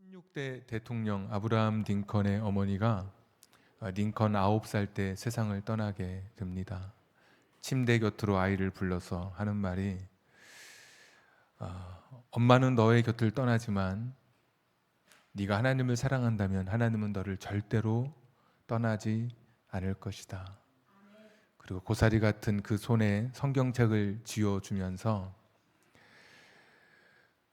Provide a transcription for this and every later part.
16대 대통령 아브라함 링컨의 어머니가 링컨 9살 때 세상을 떠나게 됩니다. 침대 곁으로 아이를 불러서 하는 말이 엄마는 너의 곁을 떠나지만 네가 하나님을 사랑한다면 하나님은 너를 절대로 떠나지 않을 것이다. 그리고 고사리 같은 그 손에 성경책을 쥐어주면서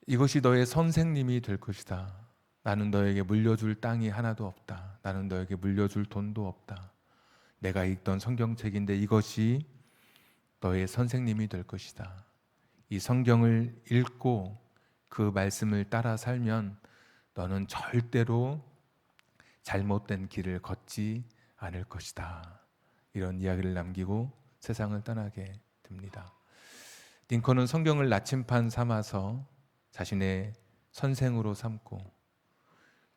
이것이 너의 선생님이 될 것이다. 나는 너에게 물려줄 땅이 하나도 없다. 나는 너에게 물려줄 돈도 없다. 내가 읽던 성경책인데 이것이 너의 선생님이 될 것이다. 이 성경을 읽고 그 말씀을 따라 살면 너는 절대로 잘못된 길을 걷지 않을 것이다. 이런 이야기를 남기고 세상을 떠나게 됩니다. 링컨은 성경을 나침판 삼아서 자신의 선생으로 삼고,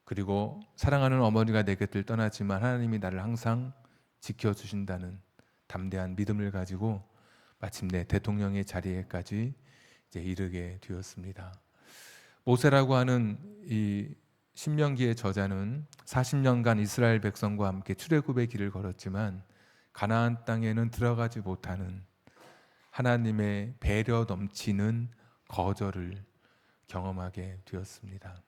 그리고 사랑하는 어머니가 내 곁을 떠나지만 하나님이 나를 항상 지켜주신다는 담대한 믿음을 가지고 마침내 대통령의 자리에까지 이르게 되었습니다. 모세라고 하는 이 신명기의 저자는 40년간 이스라엘 백성과 함께 출애굽의 길을 걸었지만 가나안 땅에는 들어가지 못하는 하나님의 배려 넘치는 거절을 경험하게 되었습니다.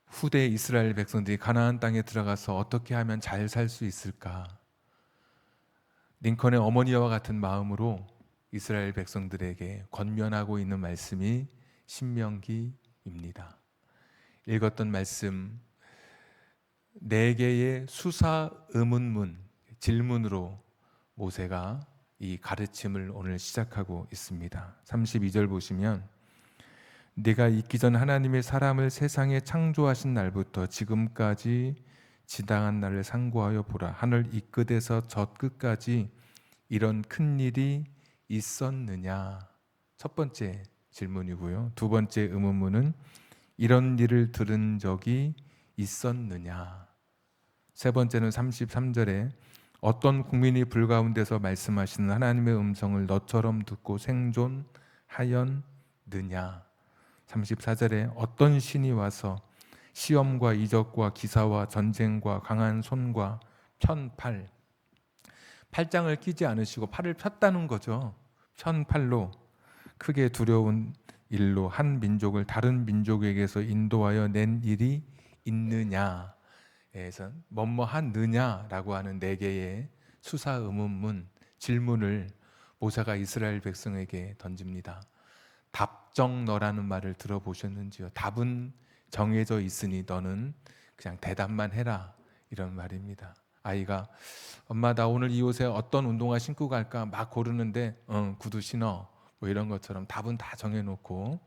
후대 이스라엘 백성들이 가나안 땅에 들어가서 어떻게 하면 잘 살 수 있을까? 링컨의 어머니와 같은 마음으로 이스라엘 백성들에게 권면하고 있는 말씀이 신명기입니다. 읽었던 말씀 4개의 수사 의문문 질문으로 모세가 이 가르침을 오늘 시작하고 있습니다. 32절 보시면 네가 있기 전 하나님의 사람을 세상에 창조하신 날부터 지금까지 지당한 날을 상고하여 보라. 하늘 이 끝에서 저 끝까지 이런 큰 일이 있었느냐? 첫 번째 질문이고요. 두 번째 의문문은 이런 일을 들은 적이 있었느냐? 세 번째는 33절에 어떤 국민이 불 가운데서 말씀하시는 하나님의 음성을 너처럼 듣고 생존하였느냐? 34절에 어떤 신이 와서 시험과 이적과 기사와 전쟁과 강한 손과 편팔, 팔짱을 끼지 않으시고 팔을 폈다는 거죠. 편팔로 크게 두려운 일로 한 민족을 다른 민족에게서 인도하여 낸 일이 있느냐? 에서 뭐뭐하느냐라고 하는 4개의 수사 의문문 질문을 모세가 이스라엘 백성에게 던집니다. 답정너라는 말을 들어보셨는지요? 답은 정해져 있으니 너는 그냥 대답만 해라, 이런 말입니다. 아이가 엄마 나 오늘 이 옷에 어떤 운동화 신고 갈까 막 고르는데 구두 신어, 뭐 이런 것처럼 답은 다 정해놓고,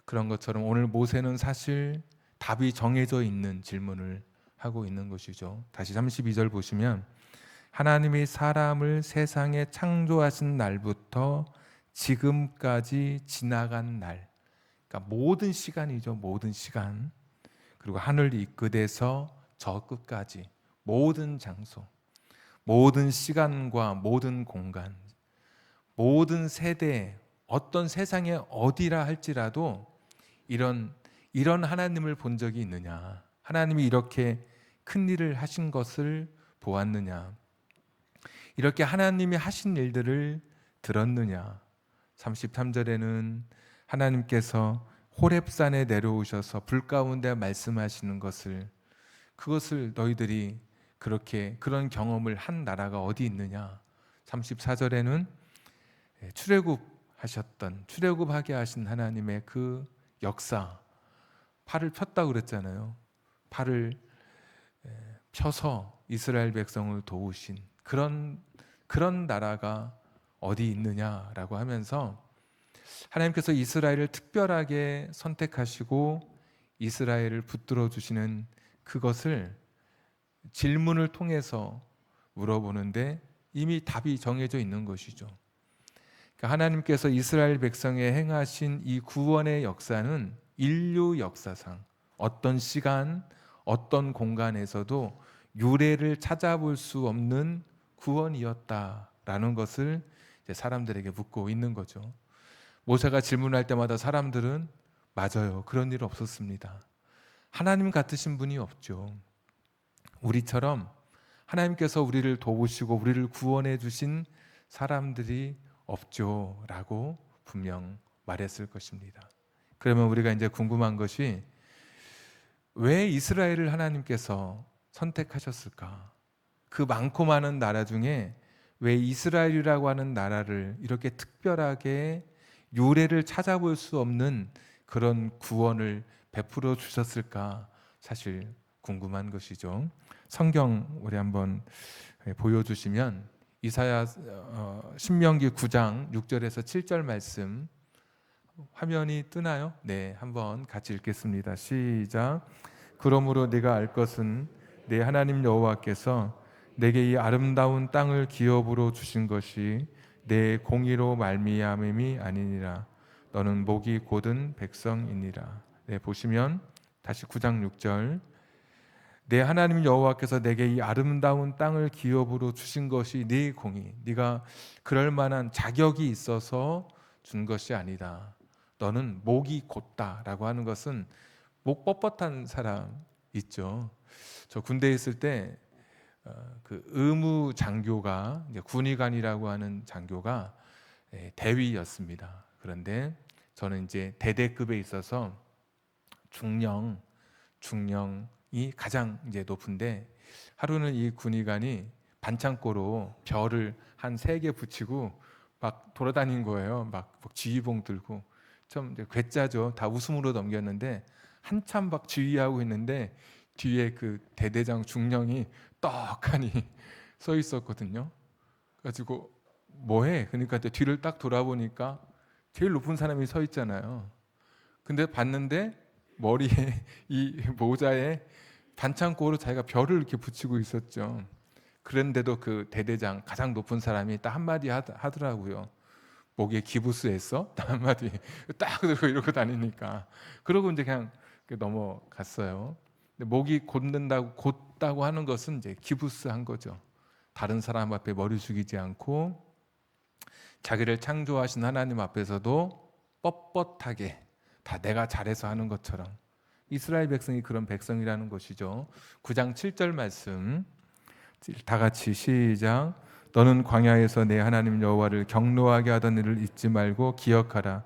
그런 것처럼 오늘 모세는 사실 답이 정해져 있는 질문을 하고 있는 것이죠. 다시 32절 보시면 하나님이 사람을 세상에 창조하신 날부터 지금까지 지나간 날, 그러니까 모든 시간이죠. 모든 시간. 그리고 하늘 이 끝에서 저 끝까지 모든 장소, 모든 시간과 모든 공간, 모든 세대, 어떤 세상의 어디라 할지라도 이런 하나님을 본 적이 있느냐? 하나님이 이렇게 큰 일을 하신 것을 보았느냐? 이렇게 하나님이 하신 일들을 들었느냐? 33절에는 하나님께서 호렙산에 내려오셔서 불 가운데 말씀하시는 것을, 그것을 너희들이 그렇게 그런 경험을 한 나라가 어디 있느냐? 34절에는 출애굽하게 하신 하나님의 그 역사, 팔을 폈다고 그랬잖아요. 팔을 펴서 이스라엘 백성을 도우신 그런 나라가 어디 있느냐라고 하면서 하나님께서 이스라엘을 특별하게 선택하시고 이스라엘을 붙들어 주시는 그것을 질문을 통해서 물어보는데 이미 답이 정해져 있는 것이죠. 그러니까 하나님께서 이스라엘 백성에 행하신 이 구원의 역사는 인류 역사상 어떤 시간, 어떤 공간에서도 유례를 찾아볼 수 없는 구원이었다라는 것을 이제 사람들에게 묻고 있는 거죠. 모세가 질문할 때마다 사람들은 맞아요. 그런 일 없었습니다. 하나님 같으신 분이 없죠. 우리처럼 하나님께서 우리를 도우시고 우리를 구원해 주신 사람들이 없죠. 라고 분명 말했을 것입니다. 그러면 우리가 이제 궁금한 것이 왜 이스라엘을 하나님께서 선택하셨을까? 그 많고 많은 나라 중에 왜 이스라엘이라고 하는 나라를 이렇게 특별하게 유래를 찾아볼 수 없는 그런 구원을 베풀어 주셨을까? 사실 궁금한 것이죠. 성경 우리 한번 보여주시면 이사야 신명기 9장 6절에서 7절 말씀 화면이 뜨나요? 네, 한번 같이 읽겠습니다. 시작. 그러므로 네가 알 것은 내 하나님 여호와께서 내게 이 아름다운 땅을 기업으로 주신 것이 내 공의로 말미암음이 아니니라. 너는 목이 곧은 백성이니라. 네, 보시면 다시 9장 6절. 내 하나님 여호와께서 내게 이 아름다운 땅을 기업으로 주신 것이 네 공의, 네가 그럴 만한 자격이 있어서 준 것이 아니다. 너는 목이 곧다라고 하는 것은 목 뻣뻣한 사람 있죠. 저 군대에 있을 때 그 의무 장교가 군의관이라고 하는 장교가 대위였습니다. 그런데 저는 이제 대대급에 있어서 중령이 가장 이제 높은데 하루는 이 군의관이 반창고로 별을 한 3개 붙이고 막 돌아다닌 거예요. 막 지휘봉 들고 좀 이제 괴짜죠. 다 웃음으로 넘겼는데 한참 막 지휘하고 있는데 뒤에 그 대대장 중령이 떡하니 서 있었거든요. 가지고 뭐해? 그러니까 뒤를 딱 돌아보니까 제일 높은 사람이 서 있잖아요. 근데 봤는데 머리에 이 모자에 반창고로 자기가 별을 이렇게 붙이고 있었죠. 그런데도 그 대대장 가장 높은 사람이 딱 한마디 하더라고요. 목에 기부스했어? 딱 한마디 딱 들고 이러고 다니니까. 그러고 이제 그냥 넘어갔어요. 근데 목이 곧다고 하는 것은 이제 기부스한 거죠. 다른 사람 앞에 머리 숙이지 않고 자기를 창조하신 하나님 앞에서도 뻣뻣하게 다 내가 잘해서 하는 것처럼 이스라엘 백성이 그런 백성이라는 것이죠. 9장 7절 말씀 다 같이 시작. 너는 광야에서 내 하나님 여호와를 경노하게 하던 일을 잊지 말고 기억하라.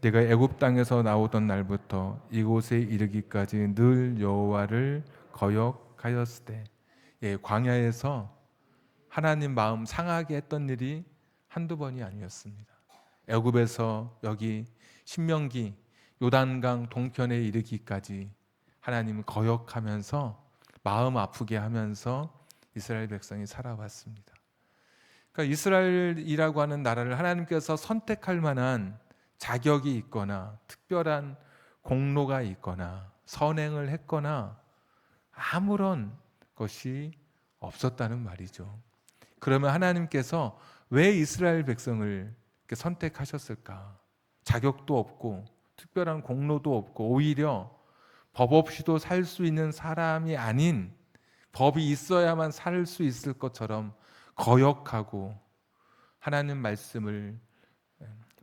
내가 애굽 땅에서 나오던 날부터 이곳에 이르기까지 늘 여호와를 거역하였으되. 예, 광야에서 하나님 마음 상하게 했던 일이 한두 번이 아니었습니다. 애굽에서 여기 신명기 요단강 동편에 이르기까지 하나님을 거역하면서 마음 아프게 하면서 이스라엘 백성이 살아왔습니다. 그러니까 이스라엘이라고 하는 나라를 하나님께서 선택할 만한 자격이 있거나 특별한 공로가 있거나 선행을 했거나 아무런 것이 없었다는 말이죠. 그러면 하나님께서 왜 이스라엘 백성을 이렇게 선택하셨을까? 자격도 없고 특별한 공로도 없고 오히려 법 없이도 살 수 있는 사람이 아닌 법이 있어야만 살 수 있을 것처럼 거역하고 하나님 말씀을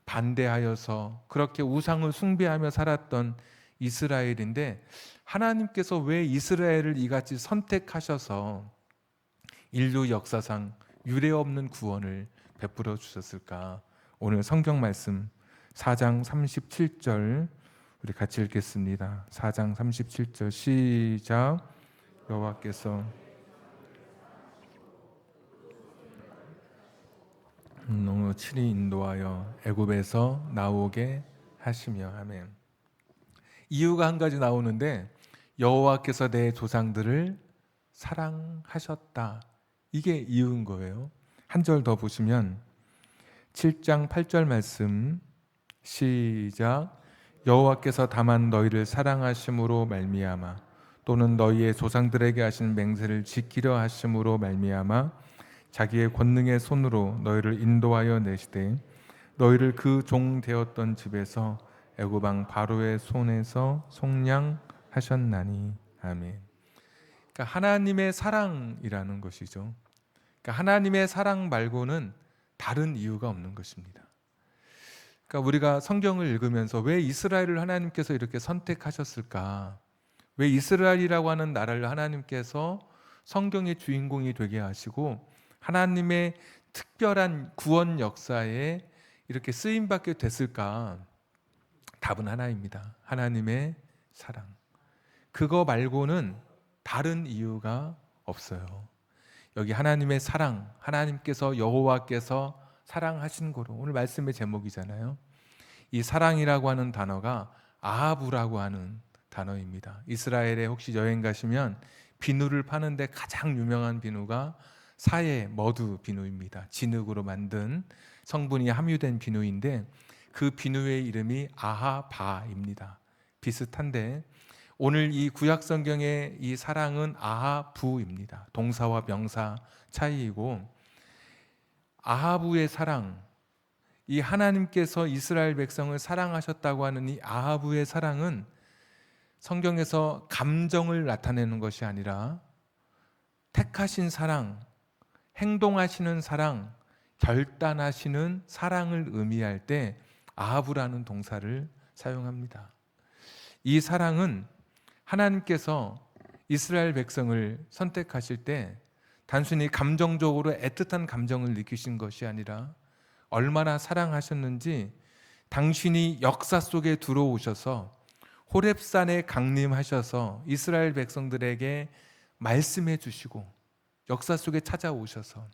반대하여서 그렇게 우상을 숭배하며 살았던 이스라엘인데 하나님께서 왜 이스라엘을 이같이 선택하셔서 인류 역사상 유례 없는 구원을 베풀어 주셨을까? 오늘 성경 말씀 4장 37절 우리 같이 읽겠습니다. 4장 37절 시작. 여호와께서 친히 인도하여 애굽에서 나오게 하시며. 아멘. 이유가 한 가지 나오는데 여호와께서 내 조상들을 사랑하셨다. 이게 이유인 거예요. 한 절 더 보시면 7장 8절 말씀 시작. 여호와께서 다만 너희를 사랑하심으로 말미암아 또는 너희의 조상들에게 하신 맹세를 지키려 하심으로 말미암아 자기의 권능의 손으로 너희를 인도하여 내시되 너희를 그 종 되었던 집에서 애굽 왕 바로의 손에서 속량하셨나니. 아멘. 그러니까 하나님의 사랑이라는 것이죠. 그러니까 하나님의 사랑 말고는 다른 이유가 없는 것입니다. 그러니까 우리가 성경을 읽으면서 왜 이스라엘을 하나님께서 이렇게 선택하셨을까? 왜 이스라엘이라고 하는 나라를 하나님께서 성경의 주인공이 되게 하시고 하나님의 특별한 구원 역사에 이렇게 쓰임받게 됐을까? 답은 하나입니다. 하나님의 사랑. 그거 말고는 다른 이유가 없어요. 여기 하나님의 사랑, 하나님께서 여호와께서 사랑하신 거로 오늘 말씀의 제목이잖아요. 이 사랑이라고 하는 단어가 아하부라고 하는 단어입니다. 이스라엘에 혹시 여행 가시면 비누를 파는데 가장 유명한 비누가 사해 머드 비누입니다. 진흙으로 만든 성분이 함유된 비누인데 그 비누의 이름이 아하바입니다. 비슷한데 오늘 이 구약 성경의 이 사랑은 아하부입니다. 동사와 명사 차이이고 아하부의 사랑, 이 하나님께서 이스라엘 백성을 사랑하셨다고 하는 이 아하부의 사랑은 성경에서 감정을 나타내는 것이 아니라 택하신 사랑, 행동하시는 사랑, 결단하시는 사랑을 의미할 때 아하부라는 동사를 사용합니다. 이 사랑은 하나님께서 이스라엘 백성을 선택하실 때 단순히 감정적으로 애틋한 감정을 느끼신 것이 아니라 얼마나 사랑하셨는지 당신이 역사 속에 들어오셔서 호렙산에 강림하셔서 이스라엘 백성들에게 말씀해 주시고 역사 속에 찾아오셔서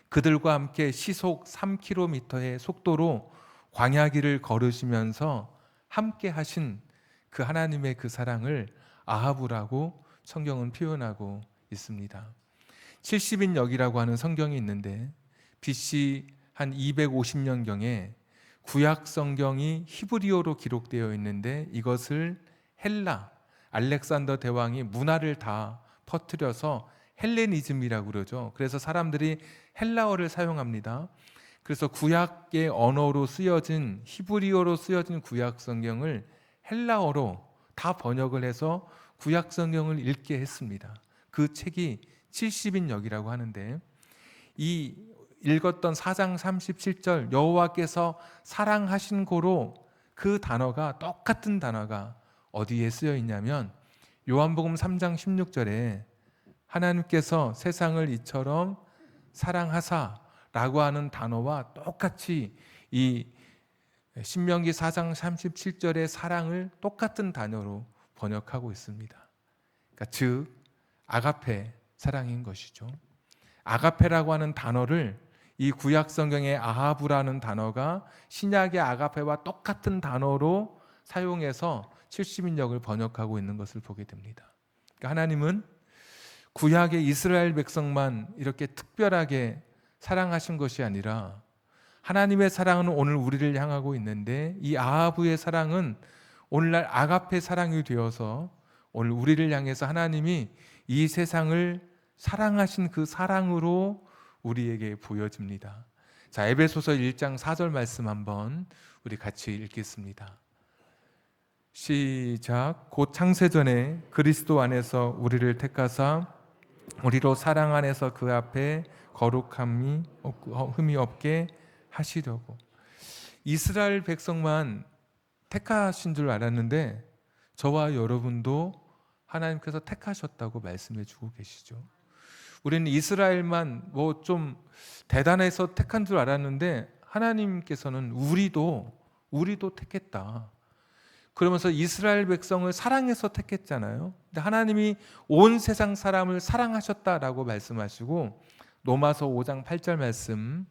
그들과 함께 시속 3km의 속도로 광야길을 걸으시면서 함께 하신 그 하나님의 그 사랑을 아하부라고 성경은 표현하고 있습니다. 70인역이라고 하는 성경이 있는데 BC 한 250년경에 구약 성경이 히브리어로 기록되어 있는데 이것을 헬라, 알렉산더 대왕이 문화를 다 퍼뜨려서 헬레니즘이라고 그러죠. 그래서 사람들이 헬라어를 사용합니다. 그래서 구약의 언어로 쓰여진 히브리어로 쓰여진 구약 성경을 헬라어로 다 번역을 해서 구약 성경을 읽게 했습니다. 그 책이 70인역이라고 하는데 이 읽었던 4장 37절 여호와께서 사랑하신 고로 그 단어가 똑같은 단어가 어디에 쓰여 있냐면 요한복음 3장 16절에 하나님께서 세상을 이처럼 사랑하사라고 하는 단어와 똑같이 이 신명기 4장 37절의 사랑을 똑같은 단어로 번역하고 있습니다. 그러니까 즉 아가페 사랑인 것이죠. 아가페라고 하는 단어를 이 구약 성경의 아하부라는 단어가 신약의 아가페와 똑같은 단어로 사용해서 70인역을 번역하고 있는 것을 보게 됩니다. 그러니까 하나님은 구약의 이스라엘 백성만 이렇게 특별하게 사랑하신 것이 아니라 하나님의 사랑은 오늘 우리를 향하고 있는데 이 아하부의 사랑은 오늘날 아가페 사랑이 되어서 오늘 우리를 향해서 하나님이 이 세상을 사랑하신 그 사랑으로 우리에게 보여집니다. 자, 에베소서 1장 4절 말씀 한번 우리 같이 읽겠습니다. 시작. 곧 창세전에 그리스도 안에서 우리를 택하사 우리로 사랑 안에서 그 앞에 거룩함이 흠이 없게 하시려고. 이스라엘 백성만 택하신 줄 알았는데 저와 여러분도 하나님께서 택하셨다고 말씀해 주고 계시죠. 우리는 이스라엘만 뭐 좀 대단해서 택한 줄 알았는데 하나님께서는 우리도 택했다. 그러면서 이스라엘 백성을 사랑해서 택했잖아요. 근데 하나님이 온 세상 사람을 사랑하셨다라고 말씀하시고 로마서 5장 8절 말씀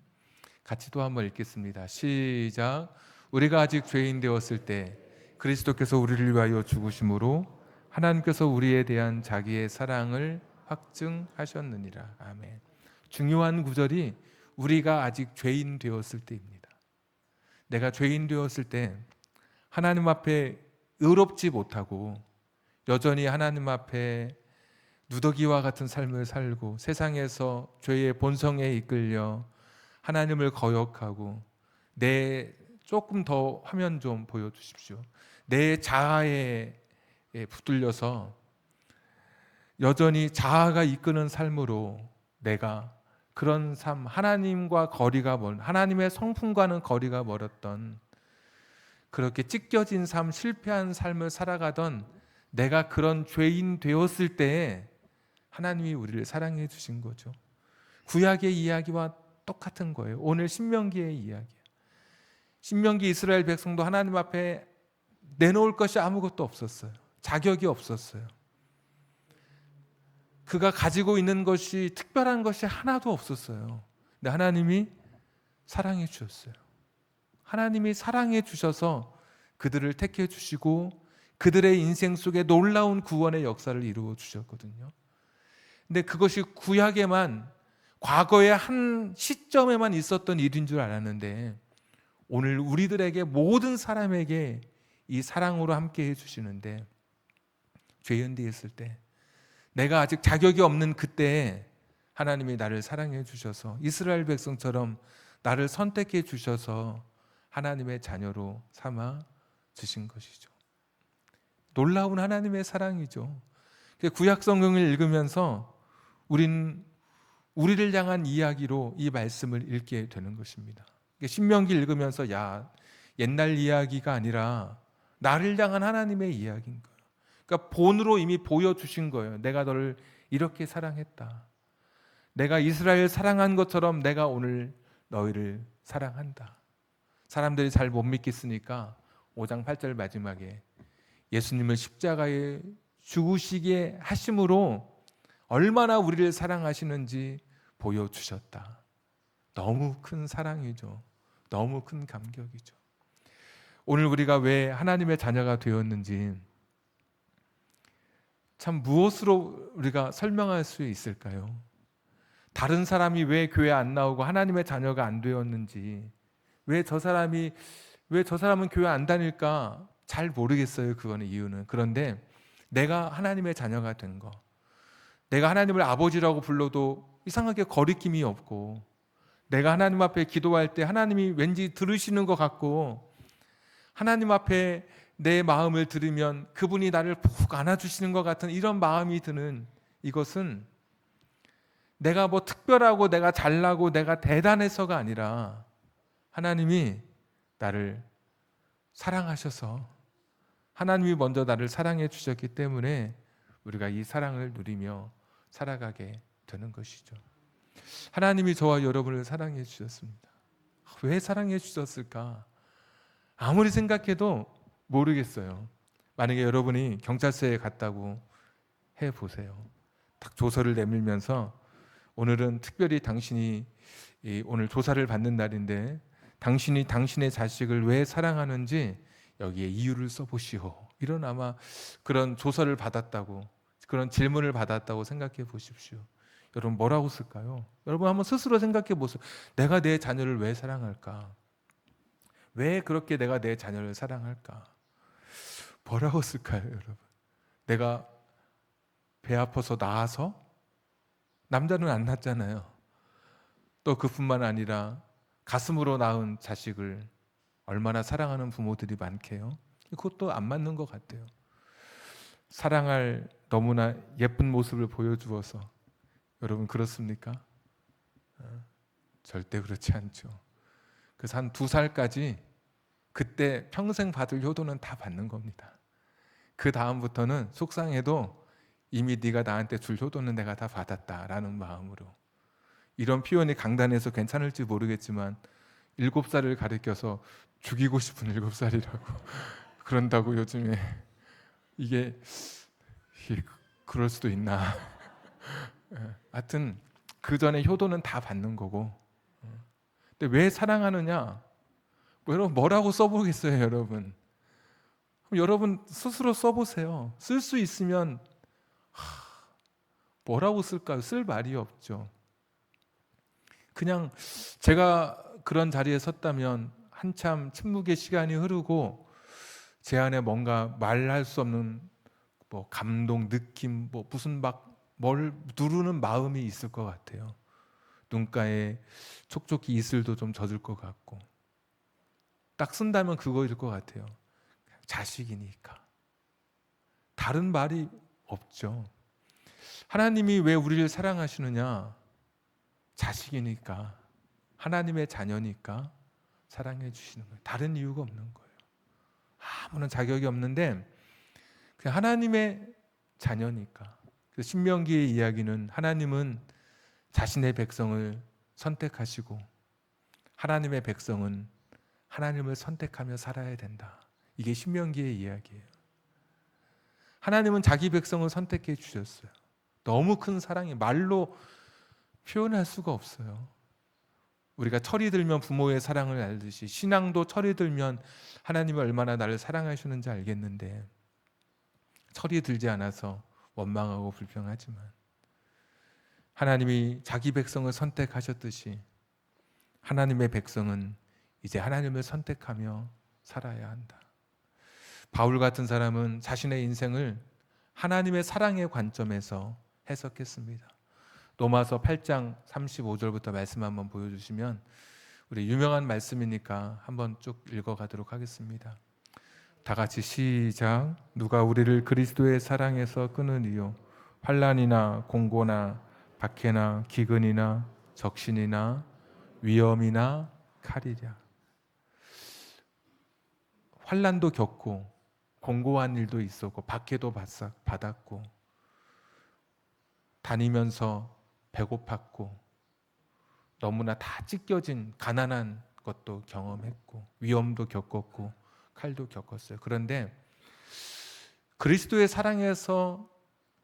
같이 또 한번 읽겠습니다. 시작. 우리가 아직 죄인 되었을 때 그리스도께서 우리를 위하여 죽으심으로 하나님께서 우리에 대한 자기의 사랑을 확증하셨느니라. 아멘. 중요한 구절이 우리가 아직 죄인 되었을 때입니다. 내가 죄인 되었을 때 하나님 앞에 의롭지 못하고 여전히 하나님 앞에 누더기와 같은 삶을 살고 세상에서 죄의 본성에 이끌려 하나님을 거역하고 내 조금 더 화면 좀 보여주십시오. 내 자아에 붙들려서 여전히 자아가 이끄는 삶으로 내가 그런 삶, 하나님과 거리가 하나님의 성품과는 거리가 멀었던, 그렇게 찢겨진 삶, 실패한 삶을 살아가던 내가 그런 죄인 되었을 때에 하나님이 우리를 사랑해 주신 거죠. 구약의 이야기와 똑같은 거예요. 오늘 신명기의 이야기예요. 신명기 이스라엘 백성도 하나님 앞에 내놓을 것이 아무것도 없었어요. 자격이 없었어요. 그가 가지고 있는 것이 특별한 것이 하나도 없었어요. 근데 하나님이 사랑해 주셨어요. 하나님이 사랑해 주셔서 그들을 택해 주시고 그들의 인생 속에 놀라운 구원의 역사를 이루어 주셨거든요. 근데 그것이 구약에만, 과거의 한 시점에만 있었던 일인 줄 알았는데 오늘 우리들에게, 모든 사람에게 이 사랑으로 함께 해주시는데, 죄인되어 있을 때, 내가 아직 자격이 없는 그때에 하나님이 나를 사랑해 주셔서 이스라엘 백성처럼 나를 선택해 주셔서 하나님의 자녀로 삼아 주신 것이죠. 놀라운 하나님의 사랑이죠. 구약 성경을 읽으면서 우리를 향한 이야기로 이 말씀을 읽게 되는 것입니다. 신명기 읽으면서 옛날 이야기가 아니라 나를 향한 하나님의 이야기인 거예요. 그러니까 본으로 이미 보여주신 거예요. 내가 너를 이렇게 사랑했다. 내가 이스라엘 사랑한 것처럼 내가 오늘 너희를 사랑한다. 사람들이 잘 못 믿겠으니까 5장 8절 마지막에 예수님을 십자가에 죽으시게 하심으로 얼마나 우리를 사랑하시는지 보여주셨다. 너무 큰 사랑이죠. 너무 큰 감격이죠. 오늘 우리가 왜 하나님의 자녀가 되었는지 참 무엇으로 우리가 설명할 수 있을까요? 다른 사람이 왜 교회 안 나오고 하나님의 자녀가 안 되었는지, 왜 저 사람은 교회 안 다닐까 잘 모르겠어요. 그거는 이유는. 그런데 내가 하나님의 자녀가 된 거, 내가 하나님을 아버지라고 불러도 이상하게 거리낌이 없고, 내가 하나님 앞에 기도할 때 하나님이 왠지 들으시는 것 같고, 하나님 앞에 내 마음을 들으면 그분이 나를 푹 안아주시는 것 같은 이런 마음이 드는 이것은 내가 뭐 특별하고 내가 잘나고 내가 대단해서가 아니라 하나님이 나를 사랑하셔서, 하나님이 먼저 나를 사랑해 주셨기 때문에 우리가 이 사랑을 누리며 살아가게 되는 것이죠. 하나님이 저와 여러분을 사랑해 주셨습니다. 왜 사랑해 주셨을까? 아무리 생각해도 모르겠어요. 만약에 여러분이 경찰서에 갔다고 해보세요. 딱 조서를 내밀면서 오늘은 특별히 당신이 오늘 조사를 받는 날인데 당신이 당신의 자식을 왜 사랑하는지 여기에 이유를 써보시오. 이런 아마 그런 조서를 받았다고, 그런 질문을 받았다고 생각해 보십시오. 여러분 뭐라고 쓸까요? 여러분 한번 스스로 생각해 보세요. 내가 내 자녀를 왜 사랑할까? 왜 그렇게 내가 내 자녀를 사랑할까? 뭐라고 쓸까요, 여러분? 내가 배 아파서 낳아서? 남자는 안 낳잖아요. 또 그뿐만 아니라 가슴으로 낳은 자식을 얼마나 사랑하는 부모들이 많게요. 그것도 안 맞는 것 같아요. 사랑할 너무나 예쁜 모습을 보여주어서. 여러분 그렇습니까? 절대 그렇지 않죠. 그래서 한 2살까지 그때 평생 받을 효도는 다 받는 겁니다. 그 다음부터는 속상해도 이미 네가 나한테 줄 효도는 내가 다 받았다라는 마음으로. 이런 표현이 강단해서 괜찮을지 모르겠지만 7살을 가리켜서 죽이고 싶은 7살이라고 그런다고 요즘에. 이게 그럴 수도 있나. 하여튼 그 전에 효도는 다 받는 거고. 근데 왜 사랑하느냐? 여러분 뭐라고 써보겠어요, 여러분? 여러분 스스로 써보세요. 쓸 수 있으면 뭐라고 쓸까요? 쓸 말이 없죠. 그냥 제가 그런 자리에 섰다면 한참 침묵의 시간이 흐르고 제 안에 뭔가 말할 수 없는 뭐 감동, 느낌, 뭐 무슨 막 뭘 누르는 마음이 있을 것 같아요. 눈가에 촉촉히 이슬도 좀 젖을 것 같고. 딱 쓴다면 그거일 것 같아요. 자식이니까. 다른 말이 없죠. 하나님이 왜 우리를 사랑하시느냐? 자식이니까, 하나님의 자녀니까 사랑해 주시는 거예요. 다른 이유가 없는 거예요. 아무런 자격이 없는데 그냥 하나님의 자녀니까. 그래서 신명기의 이야기는 하나님은 자신의 백성을 선택하시고 하나님의 백성은 하나님을 선택하며 살아야 된다. 이게 신명기의 이야기예요. 하나님은 자기 백성을 선택해 주셨어요. 너무 큰 사랑이 말로 표현할 수가 없어요. 우리가 철이 들면 부모의 사랑을 알듯이 신앙도 철이 들면 하나님이 얼마나 나를 사랑하시는지 알겠는데 철이 들지 않아서 원망하고 불평하지만 하나님이 자기 백성을 선택하셨듯이 하나님의 백성은 이제 하나님을 선택하며 살아야 한다. 바울 같은 사람은 자신의 인생을 하나님의 사랑의 관점에서 해석했습니다. 로마서 8장 35절부터 말씀 한번 보여주시면 우리 유명한 말씀이니까 한번 쭉 읽어가도록 하겠습니다. 다 같이 시작. 누가 우리를 그리스도의 사랑에서 끊으리요? 환난이나 공고나 박해나 기근이나 적신이나 위험이나 칼이랴. 환난도 겪고 공고한 일도 있었고 박해도 받았고 다니면서 배고팠고 너무나 다 찢겨진 가난한 것도 경험했고 위험도 겪었고 칼도 겪었어요. 그런데 그리스도의 사랑에서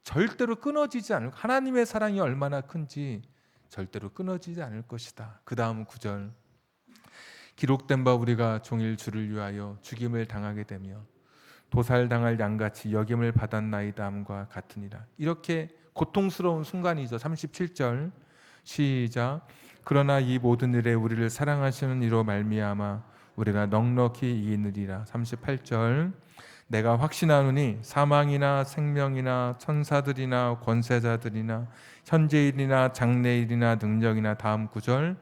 절대로 끊어지지 않을, 하나님의 사랑이 얼마나 큰지 절대로 끊어지지 않을 것이다. 그 다음 9절, 기록된 바 우리가 종일 주를 위하여 죽임을 당하게 되며 도살당할 양같이 여김을 받았나이다 함과 같으니라. 이렇게 고통스러운 순간이죠. 37절 시작. 그러나 이 모든 일에 우리를 사랑하시는 이로 말미암아 우리가 넉넉히 이기느리라. 38절 내가 확신하노니 사망이나 생명이나 천사들이나 권세자들이나 현재일이나 장래일이나 능력이나 다음 9절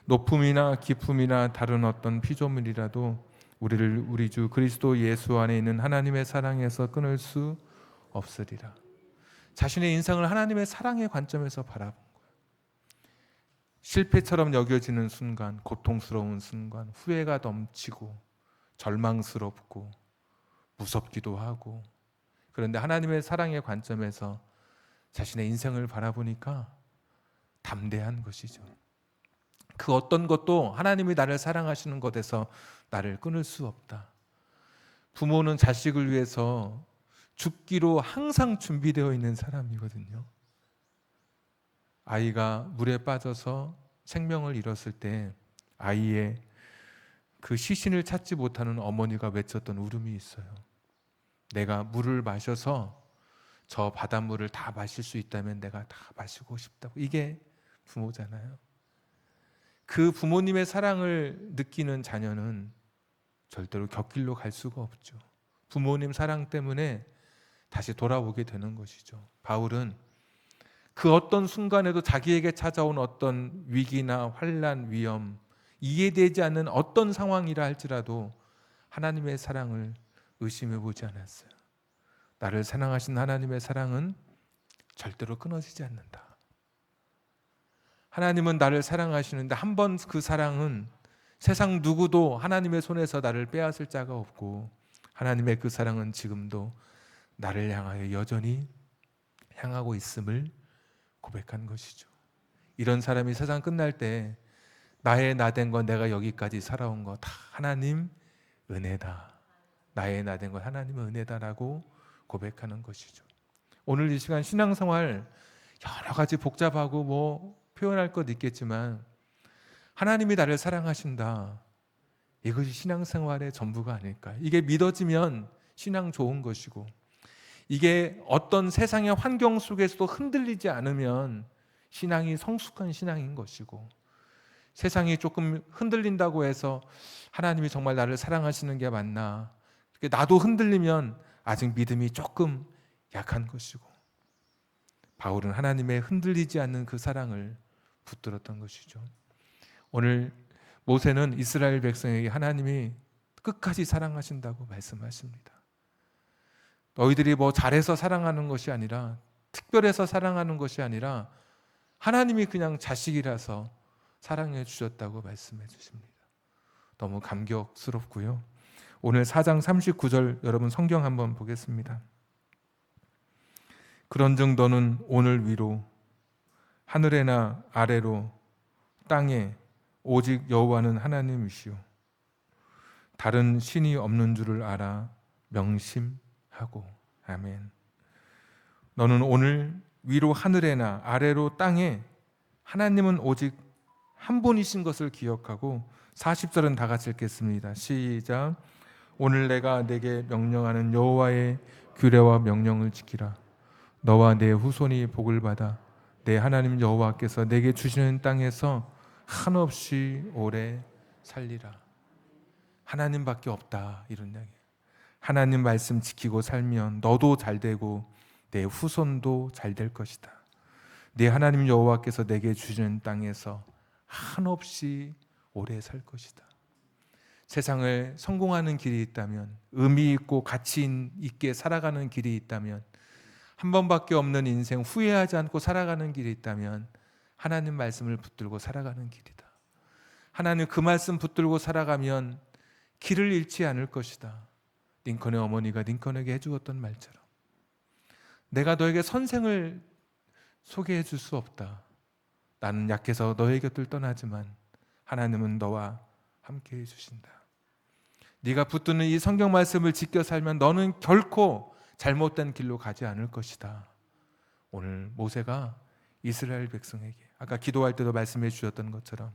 높음이나 깊음이나 다른 어떤 피조물이라도 우리를 우리 주 그리스도 예수 안에 있는 하나님의 사랑에서 끊을 수 없으리라. 자신의 인생을 하나님의 사랑의 관점에서 바라본 거예요. 실패처럼 여겨지는 순간, 고통스러운 순간, 후회가 넘치고 절망스럽고 무섭기도 하고, 그런데 하나님의 사랑의 관점에서 자신의 인생을 바라보니까 담대한 것이죠. 그 어떤 것도 하나님이 나를 사랑하시는 것에서 나를 끊을 수 없다. 부모는 자식을 위해서 죽기로 항상 준비되어 있는 사람이거든요. 아이가 물에 빠져서 생명을 잃었을 때 아이의 그 시신을 찾지 못하는 어머니가 외쳤던 울음이 있어요. 내가 물을 마셔서 저 바닷물을 다 마실 수 있다면 내가 다 마시고 싶다고. 이게 부모잖아요. 그 부모님의 사랑을 느끼는 자녀는 절대로 곁길로 갈 수가 없죠. 부모님 사랑 때문에 다시 돌아오게 되는 것이죠. 바울은 그 어떤 순간에도 자기에게 찾아온 어떤 위기나 환난, 위험, 이해되지 않는 어떤 상황이라 할지라도 하나님의 사랑을 의심해 보지 않았어요. 나를 사랑하신 하나님의 사랑은 절대로 끊어지지 않는다. 하나님은 나를 사랑하시는데 한 번 그 사랑은 세상 누구도 하나님의 손에서 나를 빼앗을 자가 없고 하나님의 그 사랑은 지금도 나를 향하여 여전히 향하고 있음을 고백한 것이죠. 이런 사람이 세상 끝날 때 나의 나된 건 내가 여기까지 살아온 거 다 하나님 은혜다. 나의 나된 건 하나님의 은혜다라고 고백하는 것이죠. 오늘 이 시간 신앙생활 여러 가지 복잡하고 뭐 표현할 것 있겠지만 하나님이 나를 사랑하신다. 이것이 신앙생활의 전부가 아닐까. 이게 믿어지면 신앙 좋은 것이고 이게 어떤 세상의 환경 속에서도 흔들리지 않으면 신앙이 성숙한 신앙인 것이고 세상이 조금 흔들린다고 해서 하나님이 정말 나를 사랑하시는 게 맞나. 나도 흔들리면 아직 믿음이 조금 약한 것이고 바울은 하나님의 흔들리지 않는 그 사랑을 붙들었던 것이죠. 오늘 모세는 이스라엘 백성에게 하나님이 끝까지 사랑하신다고 말씀하십니다. 너희들이 뭐 잘해서 사랑하는 것이 아니라 특별해서 사랑하는 것이 아니라 하나님이 그냥 자식이라서 사랑해 주셨다고 말씀해 주십니다. 너무 감격스럽고요. 오늘 4장 39절 여러분 성경 한번 보겠습니다. 그런즉 너는 오늘 위로 하늘에나 아래로 땅에 오직 여호와는 하나님이시오. 다른 신이 없는 줄을 알아 명심하고. 아멘. 너는 오늘 위로 하늘에나 아래로 땅에 하나님은 오직 한 분이신 것을 기억하고 40절은 다 같이 읽겠습니다. 시작. 오늘 내가 내게 명령하는 여호와의 규례와 명령을 지키라. 너와 내 후손이 복을 받아 내 하나님 여호와께서 내게 주시는 땅에서 한없이 오래 살리라. 하나님밖에 없다, 이런 이야기. 하나님 말씀 지키고 살면 너도 잘 되고 내 후손도 잘 될 것이다. 네 하나님 여호와께서 내게 주시는 땅에서 한없이 오래 살 것이다. 세상을 성공하는 길이 있다면, 의미 있고 가치 있게 살아가는 길이 있다면, 한 번밖에 없는 인생 후회하지 않고 살아가는 길이 있다면 하나님 말씀을 붙들고 살아가는 길이다. 하나님 그 말씀 붙들고 살아가면 길을 잃지 않을 것이다. 링컨의 어머니가 링컨에게 해주었던 말처럼 내가 너에게 선생을 소개해 줄 수 없다. 나는 약해서 너의 곁을 떠나지만 하나님은 너와 함께 해주신다. 네가 붙드는 이 성경 말씀을 지켜 살면 너는 결코 잘못된 길로 가지 않을 것이다. 오늘 모세가 이스라엘 백성에게 아까 기도할 때도 말씀해 주셨던 것처럼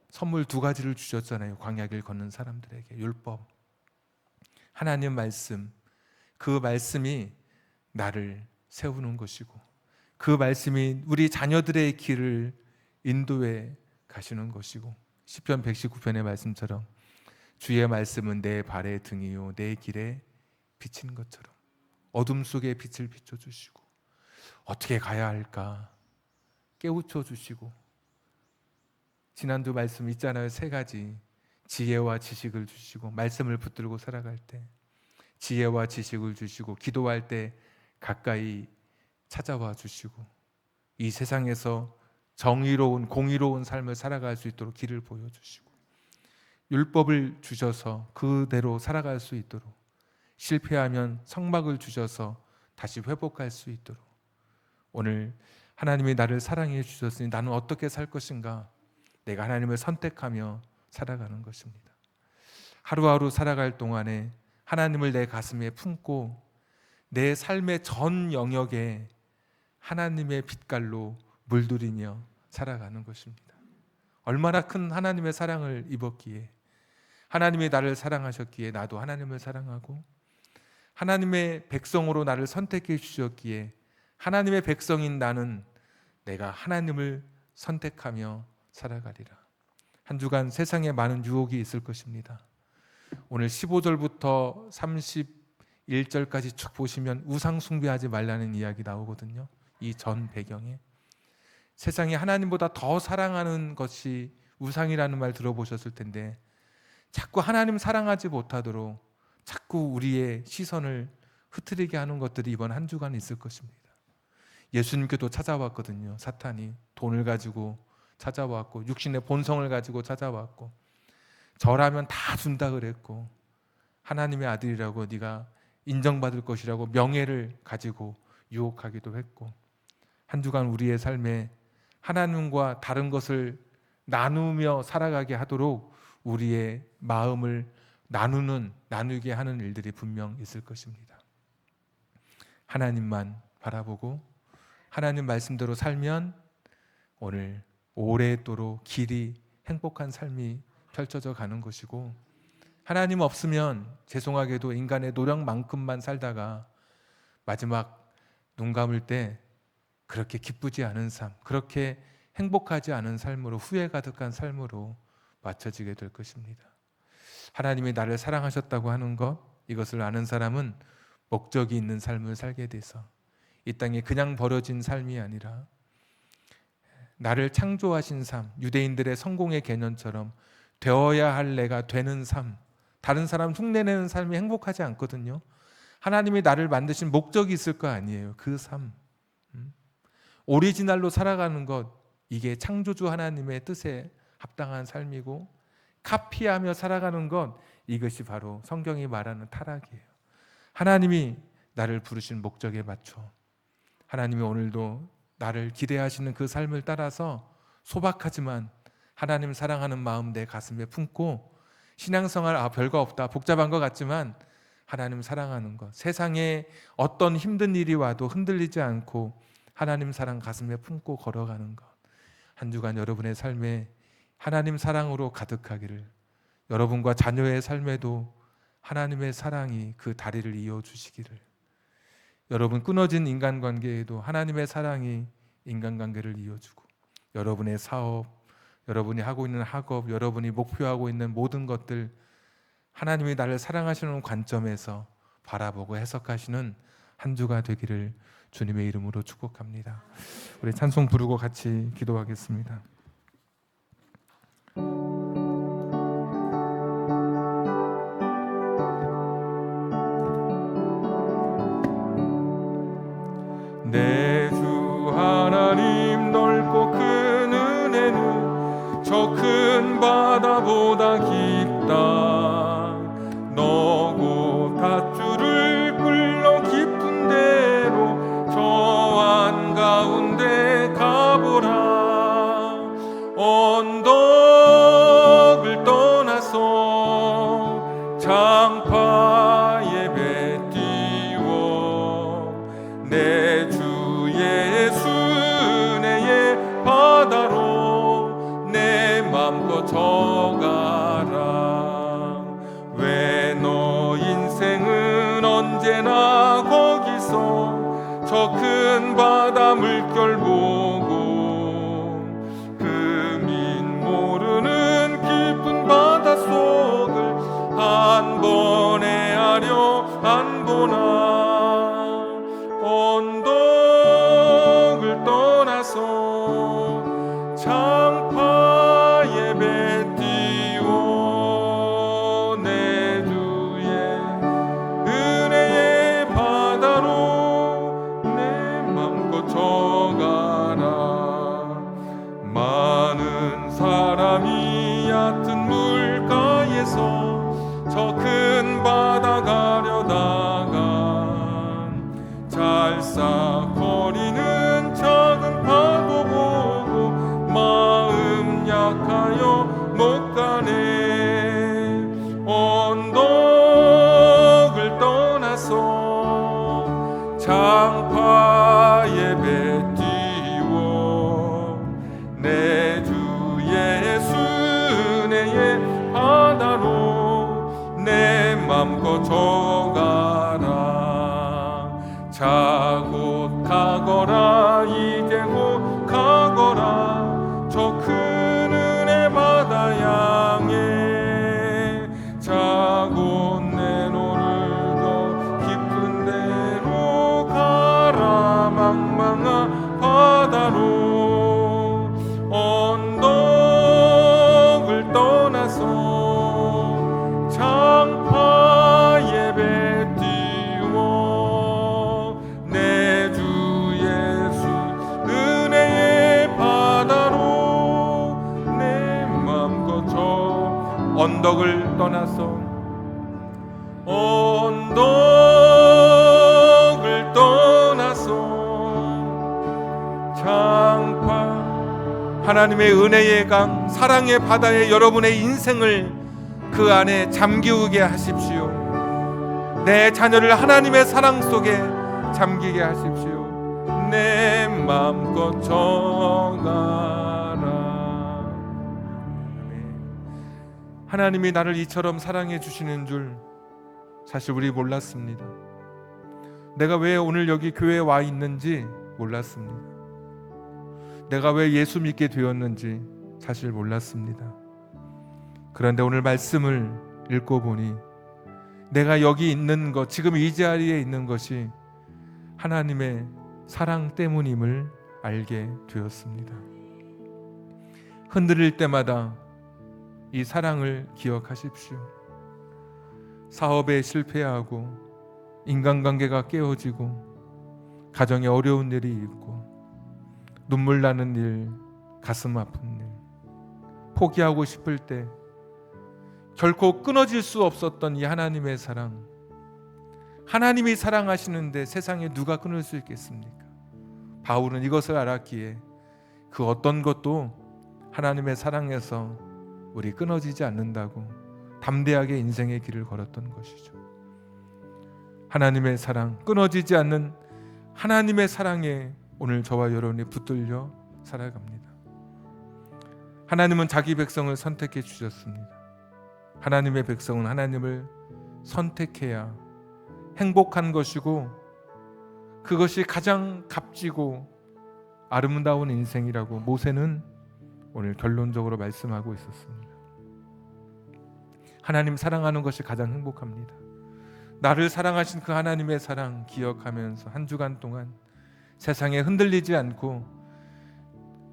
선물 2가지를 주셨잖아요. 광야길 걷는 사람들에게 율법, 하나님 말씀. 그 말씀이 나를 세우는 것이고 그 말씀이 우리 자녀들의 길을 인도해 가시는 것이고 시편 119편의 말씀처럼 주의 말씀은 내 발의 등이요 내 길에 비친 것처럼 어둠 속에 빛을 비춰주시고 어떻게 가야 할까 깨우쳐 주시고 지난주 말씀 있잖아요. 3가지 지혜와 지식을 주시고 말씀을 붙들고 살아갈 때 지혜와 지식을 주시고 기도할 때 가까이 찾아와 주시고 이 세상에서 정의로운 공의로운 삶을 살아갈 수 있도록 길을 보여주시고 율법을 주셔서 그대로 살아갈 수 있도록 실패하면 성막을 주셔서 다시 회복할 수 있도록 오늘 하나님이 나를 사랑해 주셨으니 나는 어떻게 살 것인가 내가 하나님을 선택하며 살아가는 것입니다. 하루하루 살아갈 동안에 하나님을 내 가슴에 품고 내 삶의 전 영역에 하나님의 빛깔로 물들이며 살아가는 것입니다. 얼마나 큰 하나님의 사랑을 입었기에 하나님이 나를 사랑하셨기에 나도 하나님을 사랑하고 하나님의 백성으로 나를 선택해 주셨기에 하나님의 백성인 나는 내가 하나님을 선택하며 살아가리라. 한 주간 세상에 많은 유혹이 있을 것입니다. 오늘 15절부터 31절까지 쭉 보시면 우상 숭배하지 말라는 이야기 나오거든요. 이 전 배경에 세상에 하나님보다 더 사랑하는 것이 우상이라는 말 들어보셨을 텐데 자꾸 하나님 사랑하지 못하도록 자꾸 우리의 시선을 흐트리게 하는 것들이 이번 한 주간 있을 것입니다. 예수님께도 찾아왔거든요. 사탄이 돈을 가지고 찾아왔고 육신의 본성을 가지고 찾아왔고 저라면 다 준다 그랬고 하나님의 아들이라고 네가 인정받을 것이라고 명예를 가지고 유혹하기도 했고 한 주간 우리의 삶에 하나님과 다른 것을 나누며 살아가게 하도록 우리의 마음을 나누게 하는 일들이 분명 있을 것입니다. 하나님만 바라보고 하나님 말씀대로 살면 오늘 오래도록 길이 행복한 삶이 펼쳐져 가는 것이고 하나님 없으면 죄송하게도 인간의 노력만큼만 살다가 마지막 눈 감을 때 그렇게 기쁘지 않은 삶, 그렇게 행복하지 않은 삶으로 후회 가득한 삶으로 맞춰지게 될 것입니다. 하나님이 나를 사랑하셨다고 하는 것, 이것을 아는 사람은 목적이 있는 삶을 살게 돼서 이 땅에 그냥 버려진 삶이 아니라 나를 창조하신 삶, 유대인들의 성공의 개념처럼 되어야 할 내가 되는 삶, 다른 사람 흉내내는 삶이 행복하지 않거든요. 하나님이 나를 만드신 목적이 있을 거 아니에요. 그 삶. 오리지널로 살아가는 것, 이게 창조주 하나님의 뜻에 합당한 삶이고, 카피하며 살아가는 것, 이것이 바로 성경이 말하는 타락이에요. 하나님이 나를 부르신 목적에 맞춰, 하나님이 오늘도 나를 기대하시는 그 삶을 따라서 소박하지만 하나님 사랑하는 마음 내 가슴에 품고, 신앙생활 별거 없다, 복잡한 것 같지만 하나님 사랑하는 것, 세상에 어떤 힘든 일이 와도 흔들리지 않고 하나님 사랑 가슴에 품고 걸어가는 것, 한 주간 여러분의 삶에 하나님 사랑으로 가득하기를, 여러분과 자녀의 삶에도 하나님의 사랑이 그 다리를 이어주시기를, 여러분 끊어진 인간관계에도 하나님의 사랑이 인간관계를 이어주고, 여러분의 사업, 여러분이 하고 있는 학업, 여러분이 목표하고 있는 모든 것들, 하나님이 나를 사랑하시는 관점에서 바라보고 해석하시는 한 주가 되기를 주님의 이름으로 축복합니다. 우리 찬송 부르고 같이 기도하겠습니다. 내 주 하나님, 넓고 큰 은혜는 저 큰 바다보다 깊다. 너고 닷줄을 끌러 깊은 데로 저 한가운데 가보라. 언덕을 떠나서 장파에 배 띄워 내 주 예수 은혜의 바다로 내 맘껏 져가라. 왜 너 인생은 언제나 거기서 저 큰 바다 물결 보고 금인 모르는 깊은 바다 속을 한 번에 하려 안 보나. 언덕을 떠나서 장파에 배 띄워 내 주의 은혜의 바다로 내 맘껏 져가라. 많은 사람이 얕은 물가에서 저 큰 바다 가려다가 잘싹거리는 작은 파도 보고 마음 약하여 못 가네. 언덕을 떠나서 장파에 배 띄워 내 주 예수 은혜의 바다로 내 맘껏 져가라. 자곧 가거라, 이제 곧 가거라. 저 큰 은혜 바다 향해 자곧 내노를 더 깊은 데로 가라. 망망한 바다로 언덕을 떠나서 장파에 배 띄워 내 주 예수 은혜의 바다로 내 맘껏 져. 언덕을 떠나서 언덕을 떠나서 장파, 하나님의 은혜의 강, 사랑의 바다에 여러분의 인생을 그 안에 잠기게 하십시오. 내 자녀를 하나님의 사랑 속에 잠기게 하십시오. 내 맘껏 져가라. 하나님이 나를 이처럼 사랑해 주시는 줄 사실 우리 몰랐습니다. 내가 왜 오늘 여기 교회에 와 있는지 몰랐습니다. 내가 왜 예수 믿게 되었는지 사실 몰랐습니다. 그런데 오늘 말씀을 읽고 보니 내가 여기 있는 것, 지금 이 자리에 있는 것이 하나님의 사랑 때문임을 알게 되었습니다. 흔들릴 때마다 이 사랑을 기억하십시오. 사업에 실패하고 인간관계가 깨어지고 가정에 어려운 일이 있고 눈물 나는 일, 가슴 아픈 일, 포기하고 싶을 때 결코 끊어질 수 없었던 이 하나님의 사랑, 하나님이 사랑하시는데 세상에 누가 끊을 수 있겠습니까? 바울은 이것을 알았기에 그 어떤 것도 하나님의 사랑에서 우리 끊어지지 않는다고 담대하게 인생의 길을 걸었던 것이죠. 하나님의 사랑, 끊어지지 않는 하나님의 사랑에 오늘 저와 여러분이 붙들려 살아갑니다. 하나님은 자기 백성을 선택해 주셨습니다. 하나님의 백성은 하나님을 선택해야 행복한 것이고 그것이 가장 값지고 아름다운 인생이라고 모세는 오늘 결론적으로 말씀하고 있었습니다. 하나님 사랑하는 것이 가장 행복합니다. 나를 사랑하신 그 하나님의 사랑 기억하면서 한 주간 동안 세상에 흔들리지 않고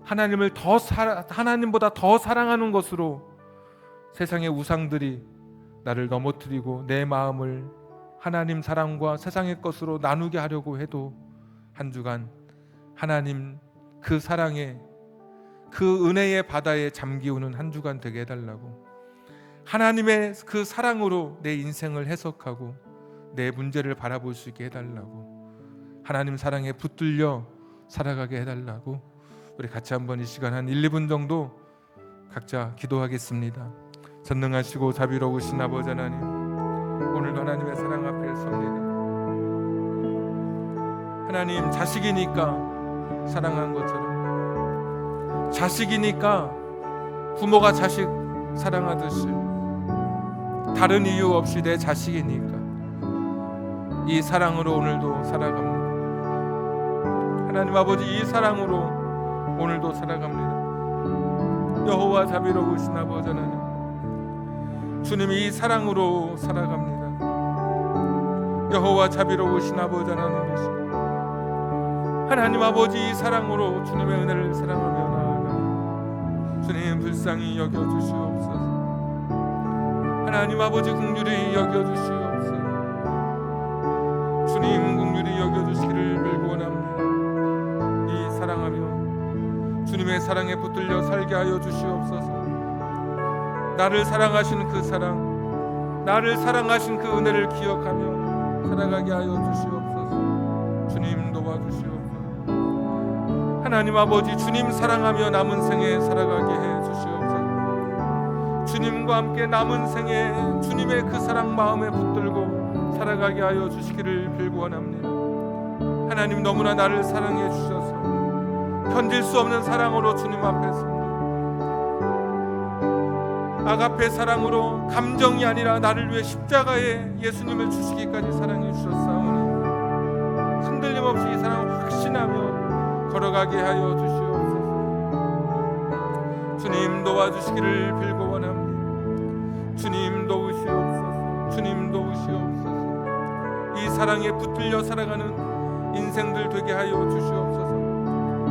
하나님보다 더 사랑하는 것으로 세상의 우상들이 나를 넘어뜨리고 내 마음을 하나님 사랑과 세상의 것으로 나누게 하려고 해도 한 주간 하나님 그 사랑에, 그 은혜의 바다에 잠기우는 한 주간 되게 해달라고, 하나님의 그 사랑으로 내 인생을 해석하고 내 문제를 바라볼 수 있게 해달라고, 하나님 사랑에 붙들려 살아가게 해달라고 우리 같이 한번 이 시간 한 1, 2분 정도 각자 기도하겠습니다. 전능하시고 자비로우신 아버지 하나님, 오늘도 하나님의 사랑 앞에 섭니다. 하나님, 자식이니까 사랑한 것처럼, 자식이니까 부모가 자식 사랑하듯이 다른 이유 없이 내 자식이니까 이 사랑으로 오늘도 살아갑니다. 하나님 아버지, 이 사랑으로 오늘도 살아갑니다. 여호와 자비로우신 아버지 하나님, 주님이 이 사랑으로 살아갑니다. 여호와 자비로우신 아버지 하나님이시고 하나님 아버지, 이 사랑으로 주님의 은혜를 사랑하며 나아가 주님 불쌍히 여겨주시옵소서. 하나님 아버지, 긍휼히 여겨주시옵소서. 주님 긍휼히 여겨주시기를 빌고원합니다. 이 사랑하며 주님의 사랑에 붙들려 살게 하여 주시옵소서. 나를 사랑하신 그 사랑, 나를 사랑하신 그 은혜를 기억하며 살아가게 하여 주시옵소서. 주님 도와주시옵소서. 하나님 아버지, 주님 사랑하며 남은 생에 살아가게 해 주시옵소서. 주님과 함께 남은 생에 주님의 그 사랑 마음에 붙들고 살아가게 하여 주시기를 빌고원합니다. 하나님, 너무나 나를 사랑해 주셔서 견딜 수 없는 사랑으로 주님 앞에 섭니다. 아가페 사랑으로, 감정이 아니라 나를 위해 십자가에 예수님을 주시기까지 사랑해 주셨사오니 흔들림 없이 이 사랑을 확신하며 걸어가게 하여 주시옵소서. 주님 도와주시기를 빌고 원합니다. 주님 도우시옵소서. 주님 도우시옵소서. 이 사랑에 붙들려 살아가는 인생들 되게 하여 주시옵소서.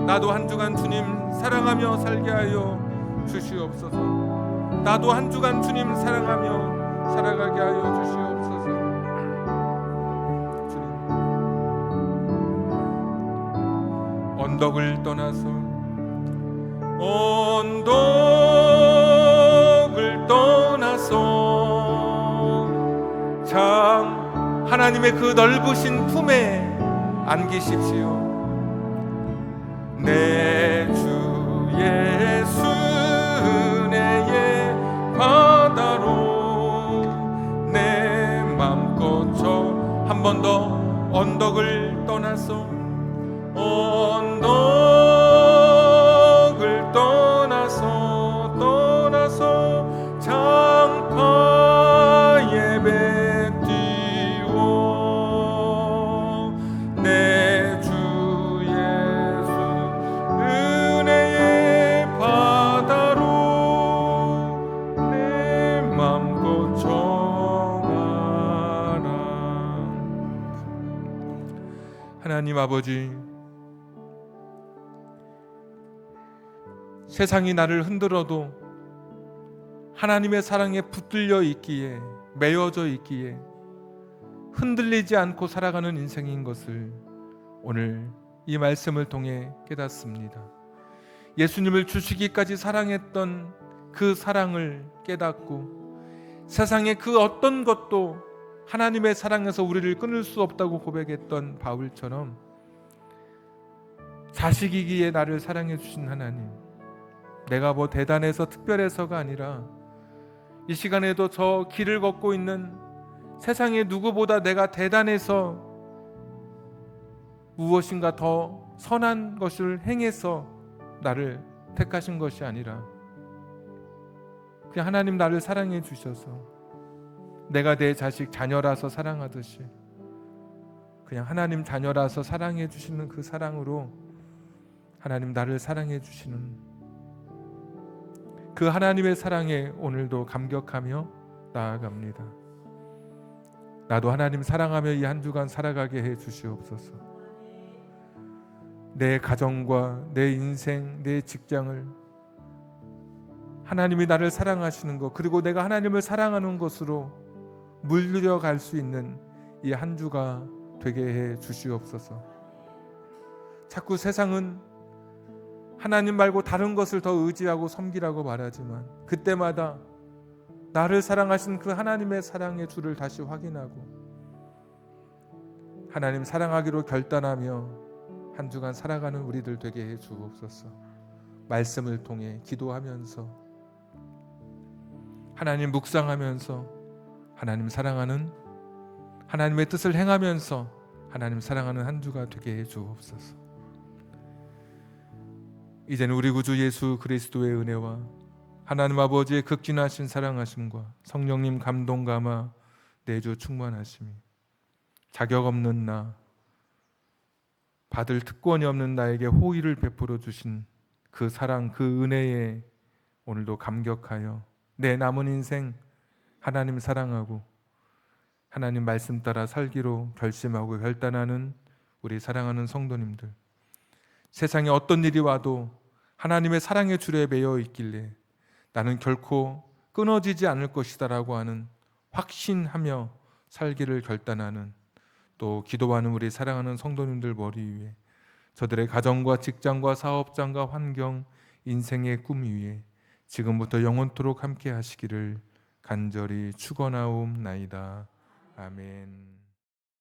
나도 한 주간 주님 사랑하며 살게 하여 주시옵소서. 나도 한 주간 주님 사랑하며 살아가게 하여 주시옵소서. 주님, 언덕을 떠나서 참 하나님의 그 넓으신 품에 안기십시오. 내 주 예수 은혜의 바다로 내 맘껏 저 한 번 더 언덕을 떠나서 언덕을 떠나서 장파에 배 띄워 내 주 예수 은혜의 바다로 내 맘껏 정하라. 하나님 아버지, 세상이 나를 흔들어도 하나님의 사랑에 붙들려 있기에, 매여져 있기에 흔들리지 않고 살아가는 인생인 것을 오늘 이 말씀을 통해 깨닫습니다. 예수님을 주시기까지 사랑했던 그 사랑을 깨닫고 세상의 그 어떤 것도 하나님의 사랑에서 우리를 끊을 수 없다고 고백했던 바울처럼 자식이기에 나를 사랑해 주신 하나님, 내가 뭐 대단해서 특별해서가 아니라 이 시간에도 저 길을 걷고 있는 세상의 누구보다 내가 대단해서 무엇인가 더 선한 것을 행해서 나를 택하신 것이 아니라 그냥 하나님 나를 사랑해 주셔서 내가 내 자식 자녀라서 사랑하듯이 그냥 하나님 자녀라서 사랑해 주시는 그 사랑으로 하나님 나를 사랑해 주시는 그 하나님의 사랑에 오늘도 감격하며 나아갑니다. 나도 하나님 사랑하며 이 한 주간 살아가게 해 주시옵소서. 내 가정과 내 인생, 내 직장을 하나님이 나를 사랑하시는 것, 그리고 내가 하나님을 사랑하는 것으로 물들여 갈 수 있는 이 한 주가 되게 해 주시옵소서. 자꾸 세상은 하나님 말고 다른 것을 더 의지하고 섬기라고 말하지만 그때마다 나를 사랑하신 그 하나님의 사랑의 주를 다시 확인하고 하나님 사랑하기로 결단하며 한 주간 살아가는 우리들 되게 해 주옵소서. 말씀을 통해 기도하면서 하나님 묵상하면서 하나님 사랑하는 하나님의 뜻을 행하면서 하나님 사랑하는 한 주가 되게 해 주옵소서. 이제는 우리 구주 예수 그리스도의 은혜와 하나님 아버지의 극진하신 사랑하심과 성령님 감동 감화 내주 충만하심이 자격 없는 나, 받을 특권이 없는 나에게 호의를 베풀어 주신 그 사랑, 그 은혜에 오늘도 감격하여 내 남은 인생 하나님 사랑하고 하나님 말씀 따라 살기로 결심하고 결단하는 우리 사랑하는 성도님들, 세상에 어떤 일이 와도 하나님의 사랑의 줄에 매여 있길래 나는 결코 끊어지지 않을 것이다 라고 하는 확신하며 살기를 결단하는, 또 기도하는 우리 사랑하는 성도님들 머리 위에 저들의 가정과 직장과 사업장과 환경, 인생의 꿈 위에 지금부터 영원토록 함께 하시기를 간절히 축원하옵나이다. 아멘.